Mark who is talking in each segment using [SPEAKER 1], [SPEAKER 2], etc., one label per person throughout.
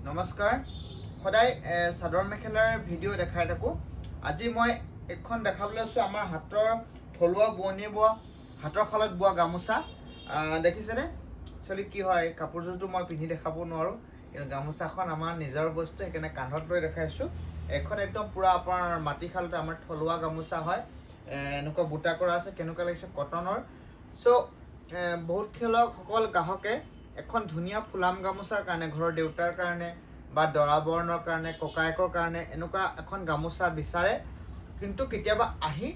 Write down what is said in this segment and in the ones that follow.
[SPEAKER 1] নমস্কাৰ সদায় চাদৰ মেখেলাৰ ভিডিঅ' দেখাই থাকোঁ। আজি মই এখন দেখাবলৈ আছোঁ আমাৰ হাতৰ থলুৱা বোৱনী বোৱা হাতৰ শালত বোৱা গামোচা। দেখিছেনে চলি কি হয়, কাপোৰযোৰটো মই পিন্ধি দেখাব নোৱাৰোঁ, কিন্তু গামোচাখন আমাৰ নিজৰ বস্তু, সেইকাৰণে কান্ধত লৈ দেখাইছোঁ। এখন একদম পূৰা আপোনাৰ মাটিশালত আমাৰ থলুৱা গামোচা হয়। এনেকুৱা বুটা কৰা আছে, কেনেকুৱা লাগিছে কটনৰ। বহুত সকল গ্ৰাহকে এখন ধুনীয়া ফুলাম গামোচাৰ কাৰণে, ঘৰৰ দেউতাৰ কাৰণে বা দৰা বৰণৰ কাৰণে, ককায়েকৰ কাৰণে এনেকুৱা এখন গামোচা বিচাৰে, কিন্তু কেতিয়াবা আহি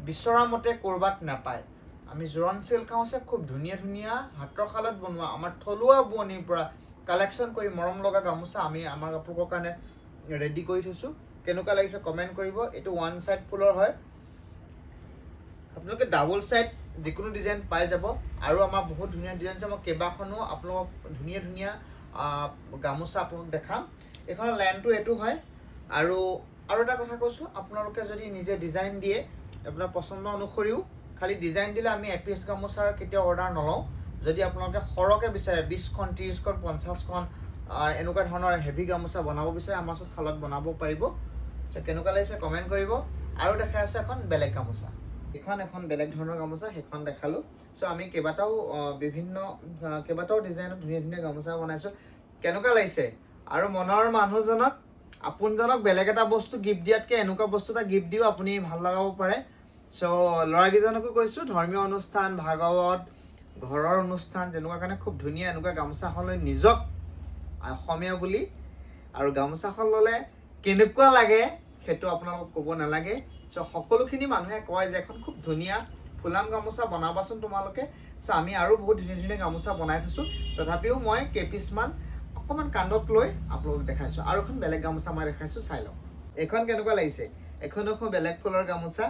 [SPEAKER 1] বিচৰা মতে ক'ৰবাত নাপায়। আমি জোৰণ চিল্ক হাউচে খুব ধুনীয়া ধুনীয়া হাতৰ শালত বনোৱা আমাৰ থলুৱা বোৱনীৰ পৰা কালেকশ্যন কৰি মৰম লগা গামোচা আমি আমাৰ আপোনালোকৰ কাৰণে ৰেডি কৰি থৈছোঁ। কেনেকুৱা লাগিছে কমেণ্ট কৰিব। এইটো ওৱান ছাইড ফুলৰ হয়, আপোনালোকে ডাবল ছাইড যিকোনো ডিজাইন পাই যাব। আৰু আমাৰ বহুত ধুনীয়া ডিজাইন আছে, মই কেইবাখনো আপোনালোকক ধুনীয়া ধুনীয়া গামোচা আপোনালোক দেখাম। এইখনৰ লাইনটো এইটো হয়। আৰু এটা কথা কৈছোঁ, আপোনালোকে যদি নিজে ডিজাইন দিয়ে আপোনাৰ পচন্দ অনুসৰিও, খালি ডিজাইন দিলে আমি এপিচ গামোচাৰ কেতিয়াও অৰ্ডাৰ নলওঁ। যদি আপোনালোকে সৰহকৈ বিচাৰে 20খন 30খন 50খন এনেকুৱা ধৰণৰ হেভি গামোচা বনাব বিচাৰে, আমাৰ ওচৰত শালত বনাব পাৰিব। কেনেকুৱা লাগিছে কমেণ্ট কৰিব। আৰু দেখাই আছে এখন বেলেগ গামোচা, এখন বেলেগ ধৰণৰ গামোচা, সেইখন দেখালোঁ। আমি কেইবাটাও ডিজাইনত ধুনীয়া ধুনীয়া গামোচা বনাইছোঁ। কেনেকুৱা লাগিছে? আৰু মনৰ মানুহজনক, আপোনজনক বেলেগ এটা বস্তু গিফ্ট দিয়াতকৈ এনেকুৱা বস্তু এটা গিফ্ট দিও আপুনি ভাল লগাব পাৰে। ল'ৰাকেইজনকো কৈছোঁ, ধৰ্মীয় অনুষ্ঠান, ভাগৱত, ঘৰৰ অনুষ্ঠান তেনেকুৱা কাৰণে খুব ধুনীয়া এনেকুৱা গামোচাখন লৈ নিজক অসমীয়া বুলি, আৰু গামোচাখন ল'লে কেনেকুৱা লাগে সেইটো আপোনালোকক ক'ব নালাগে। সকলোখিনি মানুহে কয় যে এখন খুব ধুনীয়া ফুলাম গামোচা বনাবাচোন তোমালোকে। আমি আৰু বহুত ধুনীয়া ধুনীয়া গামোচা বনাই থৈছোঁ, তথাপিও মই কেইপিচমান অকণমান কান্ধত লৈ আপোনালোকক দেখাইছোঁ। আৰু এখন বেলেগ গামোচা মই দেখাইছোঁ, চাই লওক। এইখন কেনেকুৱা লাগিছে? এখন বেলেগ ফুলৰ গামোচা।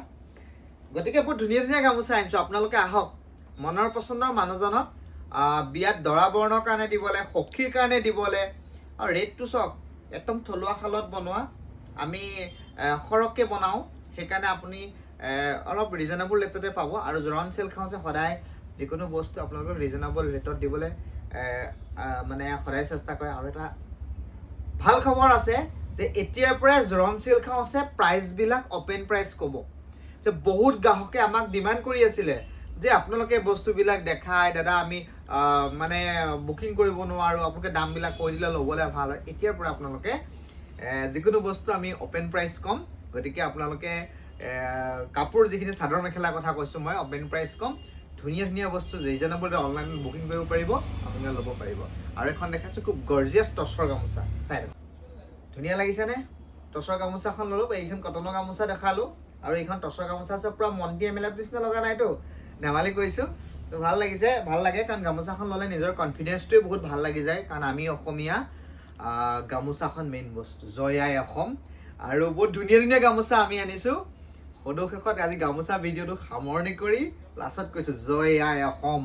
[SPEAKER 1] গতিকে বহুত ধুনীয়া ধুনীয়া গামোচা আনিছোঁ, আপোনালোকে আহক। মনৰ পচন্দৰ মানুহজনক বিয়াত দৰা বৰণৰ কাৰণে দিবলৈ, সখীৰ কাৰণে দিবলৈ। আৰু ৰেটটো চাওক, একদম থলুৱা শালত বনোৱা, আমি সৰহকৈ বনাওঁ, সেইকাৰণে আপুনি অলপ ৰিজনেবল ৰেটতে পাব। আৰু জোৰণ চিল্ক হাউচে সদায় যিকোনো বস্তু আপোনালোকক ৰিজনেবল ৰেটত দিবলৈ মানে সদায় চেষ্টা কৰে। আৰু এটা ভাল খবৰ আছে যে এতিয়াৰ পৰাই জোৰণ চিল্ক হাউচে প্ৰাইচবিলাক অপেন প্ৰাইচ ক'ব। যে বহুত গ্ৰাহকে আমাক ডিমাণ্ড কৰি আছিলে যে আপোনালোকে বস্তুবিলাক দেখাই, দাদা আমি মানে বুকিং কৰিব নোৱাৰোঁ, আপোনালোকে দামবিলাক কৈ দিলে ল'বলৈ ভাল হয়। এতিয়াৰ পৰা আপোনালোকে যিকোনো বস্তু আমি অপেন প্ৰাইচ ক'ম। গতিকে আপোনালোকে কাপোৰ যিখিনি চাদৰ মেখেলাৰ কথা কৈছোঁ মই, অপেন প্ৰাইচ ক'ম। ধুনীয়া ধুনীয়া বস্তু ৰিজনেবল অনলাইনত বুকিং কৰিব পাৰিব, আপোনালোকে ল'ব পাৰিব। আৰু এখন দেখাইছোঁ খুব গৰ্জিয়াছ টচৰ গামোচা, চাই লওক। ধুনীয়া লাগিছেনে? টচৰ গামোচাখন ল'লোঁ। এইখন কটনৰ গামোচা দেখালোঁ, আৰু এইখন টচৰ গামোচা আছে। পূৰা মন্ত্ৰী MLA নিচিনা লগা নাইতো, ধেমালি কৰিছোঁ। তো ভাল লাগিছে, ভাল লাগে, কাৰণ গামোচাখন ল'লে নিজৰ কনফিডেঞ্চটোৱে বহুত ভাল লাগি যায়। কাৰণ আমি অসমীয়া, গামোচাখন মেইন বস্তু। জয় আই অসম। আৰু বহুত ধুনীয়া ধুনীয়া গামোচা আমি আনিছোঁ। সদৌ শেষত আজি গামোচা ভিডিঅ'টো সামৰণি কৰি লাষ্টত কৈছোঁ জয় আই অসম।